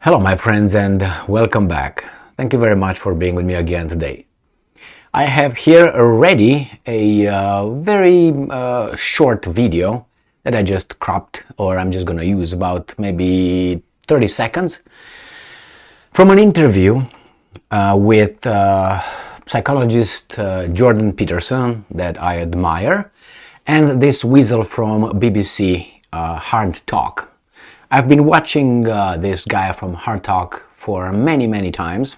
Hello my friends and welcome back. Thank you very much for being with me again today. I have here already a very short video that I just cropped, or I'm just gonna use about maybe 30 seconds from an interview with psychologist Jordan Peterson that I admire, and this weasel from BBC Hardtalk. I've been watching this guy from Hardtalk for many times,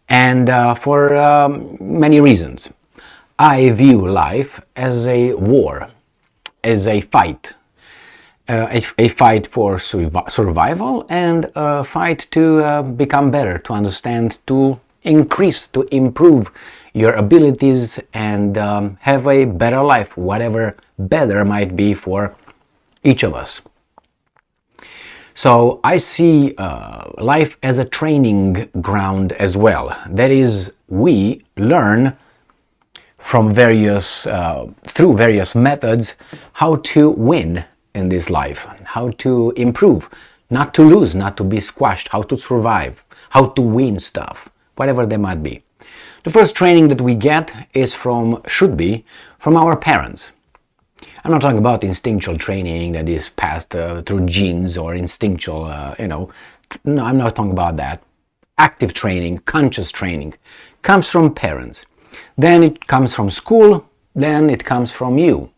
and for many reasons. I view life as a war, as a fight. A fight for survival and a fight to become better, to understand, to increase, to improve your abilities and have a better life, whatever better might be for each of us. So I see life as a training ground as well. That is, we learn from through various methods how to win in this life, how to improve, not to lose, not to be squashed, how to survive, how to win stuff, whatever they might be. The first training that we get should be from our parents. I'm not talking about instinctual training that is passed through genes or instinctual, No, I'm not talking about that. Active training, conscious training, comes from parents. Then it comes from school, then it comes from you.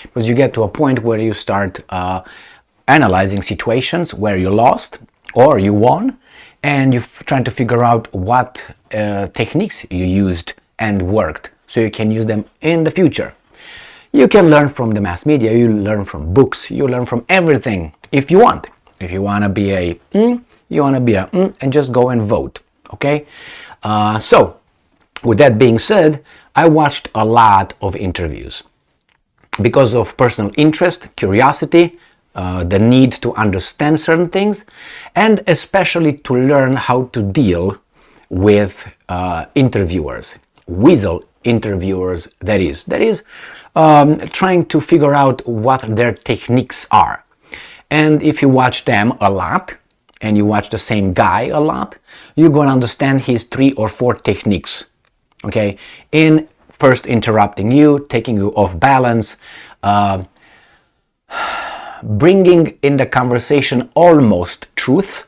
Because you get to a point where you start analyzing situations where you lost or you won, and you're trying to figure out what techniques you used and worked, so you can use them in the future. You can learn from the mass media, you learn from books, you learn from everything if you want. If you want to be and just go and vote, okay? So, with that being said, I watched a lot of interviews because of personal interest, curiosity, the need to understand certain things, and especially to learn how to deal with interviewers, weasel interviewers, that is trying to figure out what their techniques are. And if you watch them a lot, and you watch the same guy a lot, you're going to understand his 3 or 4 techniques, okay? In first interrupting you, taking you off balance, bringing in the conversation almost truths,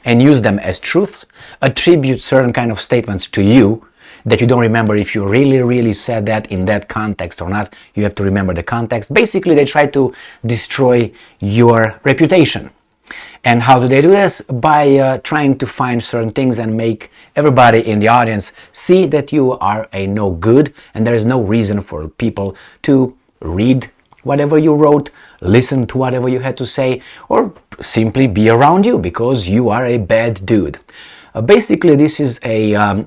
and use them as truths, attribute certain kind of statements to you, that you don't remember if you really said that in that context or not. You have to remember the context. Basically, they try to destroy your reputation. And how do they do this? By trying to find certain things and make everybody in the audience see that you are a no good, and there is no reason for people to read whatever you wrote, listen to whatever you had to say, or simply be around you because you are a bad dude. Basically, this is a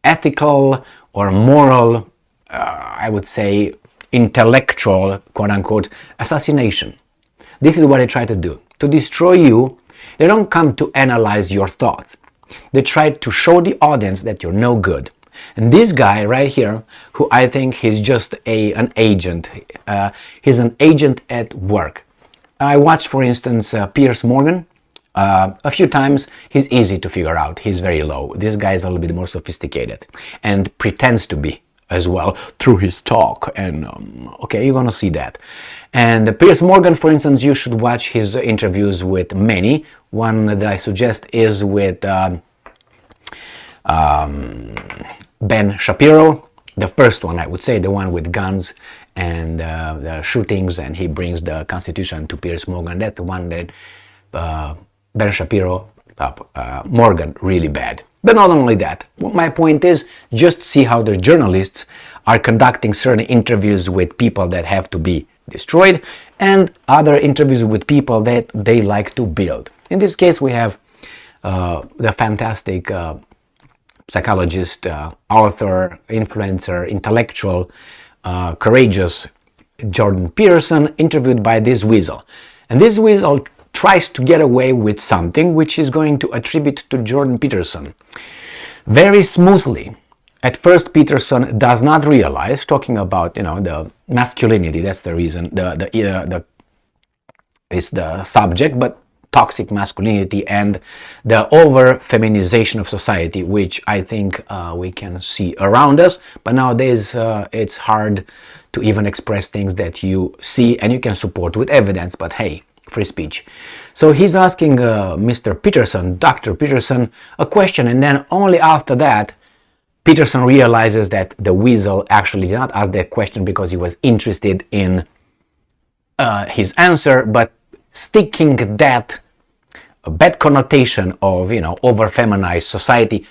ethical or moral, I would say intellectual, quote-unquote, assassination. This is what they try to do. To destroy you, they don't come to analyze your thoughts. They try to show the audience that you're no good. And this guy right here, who I think he's just an agent, he's an agent at work. I watched, for instance, Piers Morgan. A few times. He's easy to figure out. He's very low. This guy is a little bit more sophisticated and pretends to be as well through his talk. And okay, you're gonna see that. And Piers Morgan, for instance, you should watch his interviews with many. One that I suggest is with Ben Shapiro. The first one, I would say, the one with guns and the shootings, and he brings the Constitution to Piers Morgan. That's the one that Ben Shapiro, Morgan, really bad. But not only that, my point is just see how the journalists are conducting certain interviews with people that have to be destroyed, and other interviews with people that they like to build. In this case, we have the fantastic psychologist, author, influencer, intellectual, courageous Jordan Peterson, interviewed by this weasel. And this weasel tries to get away with something which is going to attribute to Jordan Peterson very smoothly. At first, Peterson does not realize, talking about the masculinity. That's the reason. Is the subject, but toxic masculinity and the over-feminization of society, which I think we can see around us. But nowadays it's hard to even express things that you see and you can support with evidence. But hey, free speech. So he's asking Mr. Peterson, Dr. Peterson, a question, and then only after that Peterson realizes that the weasel actually did not ask that question because he was interested in his answer, but sticking that bad connotation of, over-feminized society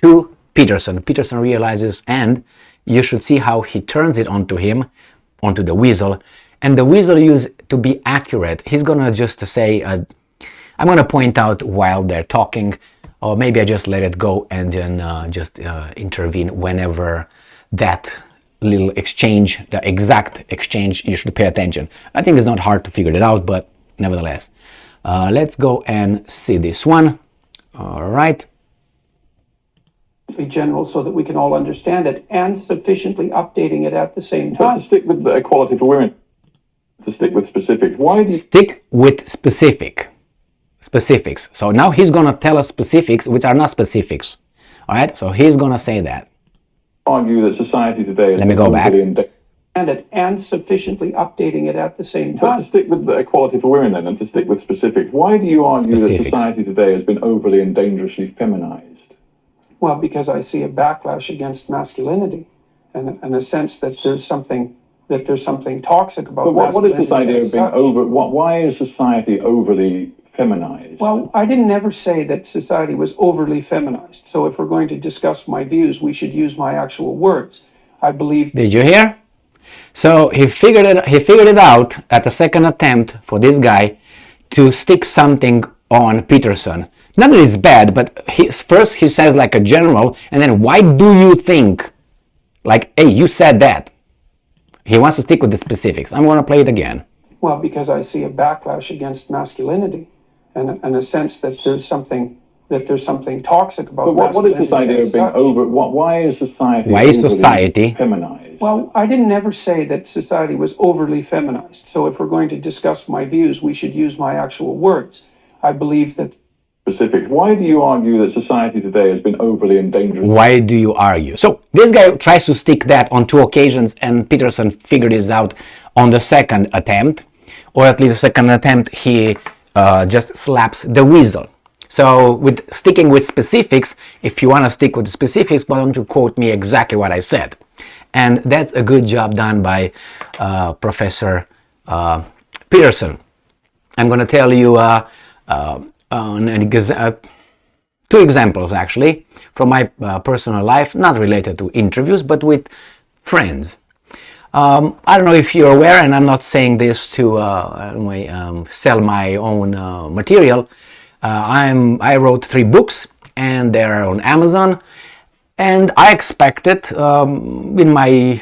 to Peterson. Peterson realizes, and you should see how he turns it onto the weasel, and the weasel used to be accurate. He's gonna just say, I'm gonna point out while they're talking, or maybe I just let it go and then just intervene whenever that little exchange, the exact exchange, you should pay attention. I think it's not hard to figure it out, but nevertheless. Let's go and see this one. All right. General, so that we can all understand it, and sufficiently updating it at the same But time. to stick with equality for women, to stick with specifics, why do you Stick with specifics. So now he's gonna tell us specifics which are not specifics. All right. So he's gonna say that. argue that society today is Let me go back. And sufficiently updating it at the same But to time. stick with equality for women then, and to stick with specifics, why do you argue Specifics. that society today has been overly and dangerously feminized? Well, because I see a backlash against masculinity, and a sense that there's something toxic about But what is this masculinity idea as of being such. why is society overly feminized? Well, I didn't ever say that society was overly feminized. So if we're going to discuss my views, we should use my actual words. I believe. Did you hear? So he figured it out at the second attempt for this guy to stick something on Peterson. Not that it's bad, but first he says like a general, and then why do you think? Like, hey, you said that. He wants to stick with the specifics. I'm going to play it again. Well, because I see a backlash against masculinity, and a sense that there's something toxic about. But what is this idea of being such. why is society Why is overly society- feminized? Well, I didn't ever say that society was overly feminized. So if we're going to discuss my views, we should use my actual words. I believe that. Specifics. Why do you argue that society today has been overly and dangerously? Why do you argue? So this guy tries to stick that on 2 occasions, and Peterson figured this out on the second attempt, or at least the second attempt he just slaps the weasel. So with sticking with specifics, if you want to stick with the specifics, why don't you quote me exactly what I said? And that's a good job done by Professor Peterson. I'm going to tell you 2 examples actually from my personal life, not related to interviews, but with friends. I don't know if you're aware, and I'm not saying this to sell my own material. I wrote 3 books, and they're on Amazon. And I expected, in my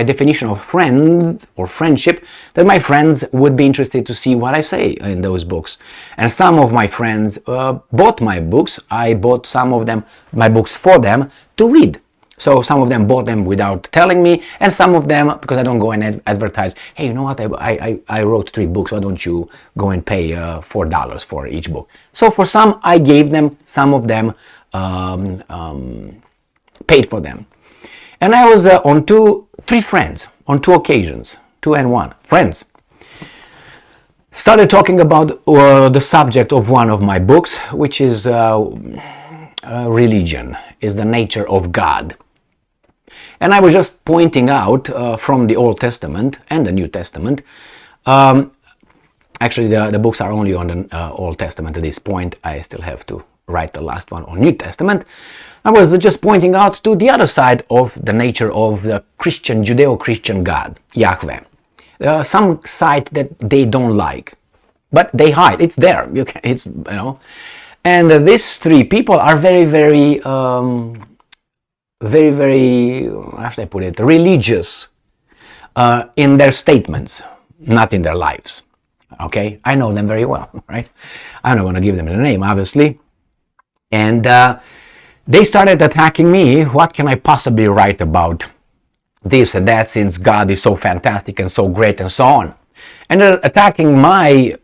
definition of friend or friendship, that my friends would be interested to see what I say in those books. And some of my friends bought my books. I bought some of them, my books for them to read. So some of them bought them without telling me, and some of them, because I don't go and advertise, hey, you know what, I wrote 3 books, why don't you go and pay $4 for each book. So for some, I gave them, some of them paid for them. And I was on 3 friends, on 2 occasions, 2 and 1, friends. Started talking about the subject of one of my books, which is religion, is the nature of God. And I was just pointing out from the Old Testament and the New Testament. Actually, the books are only on the Old Testament at this point. I still have to write the last one on New Testament. I was just pointing out to the other side of the nature of the Christian, Judeo-Christian God, Yahweh. Some side that they don't like, but they hide. It's there. And these 3 people are very, very, how should I put it, religious in their statements, not in their lives. Okay, I know them very well, right? I'm not going to give them the name, obviously. And they started attacking me. What can I possibly write about this and that, since God is so fantastic and so great and so on? And attacking my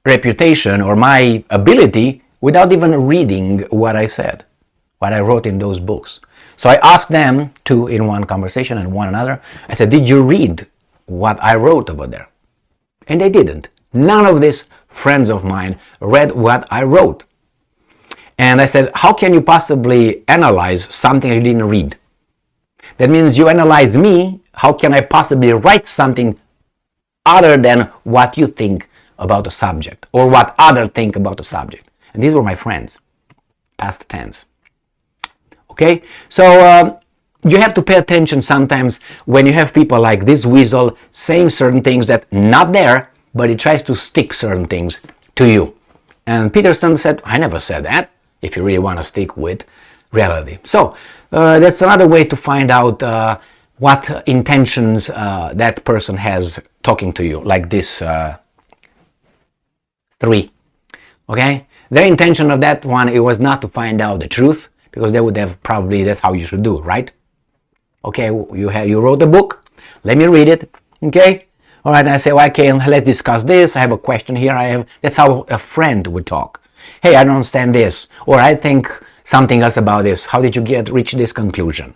reputation or my ability without even reading what I said, what I wrote in those books. So I asked them to, in one conversation and one another, I said, did you read what I wrote over there? And they didn't. None of these friends of mine read what I wrote. And I said, how can you possibly analyze something you didn't read? That means you analyze me. How can I possibly write something other than what you think about the subject or what others think about the subject? And these were my friends, past tense. Okay, so you have to pay attention sometimes when you have people like this weasel saying certain things that not there, but he tries to stick certain things to you. And Peterson said, I never said that, if you really want to stick with reality. So that's another way to find out what intentions that person has talking to you, like this three. Okay, their intention of that one, it was not to find out the truth, because they would have probably, that's how you should do, right? Okay, you wrote a book, let me read it, okay? All right, and I say, well, okay, let's discuss this, I have a question here, that's how a friend would talk. Hey, I don't understand this, or I think something else about this, how did you reach this conclusion?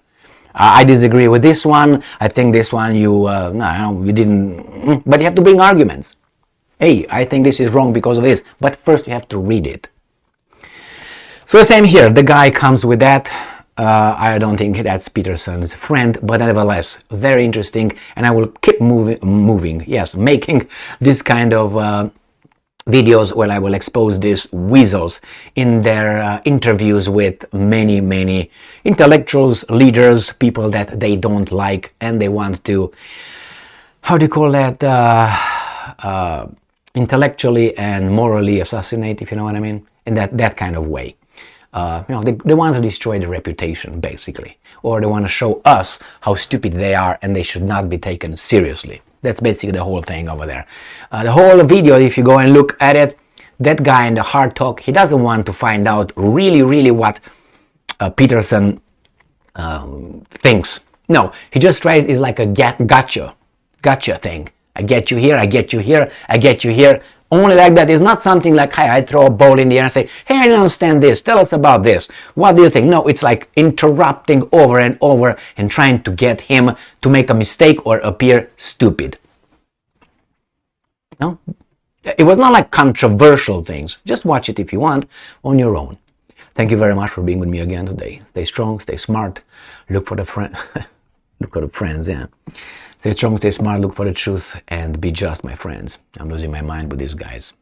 I disagree with this one, I think this one you didn't, but you have to bring arguments. Hey, I think this is wrong because of this, but first you have to read it. So the same here, the guy comes with that. I don't think that's Peterson's friend, but nevertheless, very interesting. And I will keep making this kind of videos where I will expose these weasels in their interviews with many, many intellectuals, leaders, people that they don't like and they want to, how do you call that, intellectually and morally assassinate, if you know what I mean, in that kind of way. They want to destroy the reputation, basically, or they want to show us how stupid they are and they should not be taken seriously. That's basically the whole thing over there. The whole video, if you go and look at it, that guy in the Hardtalk, he doesn't want to find out really what Peterson thinks. No, he just tries, it's like a gotcha thing. I get you here, I get you here, I get you here. Only like that. It's not something like, hey, I throw a ball in the air and say, hey, I don't understand this. Tell us about this. What do you think? No, it's like interrupting over and over and trying to get him to make a mistake or appear stupid. No? It was not like controversial things. Just watch it if you want on your own. Thank you very much for being with me again today. Stay strong, stay smart. Look for the friends, yeah. Stay strong, stay smart, look for the truth, and be just, my friends. I'm losing my mind with these guys.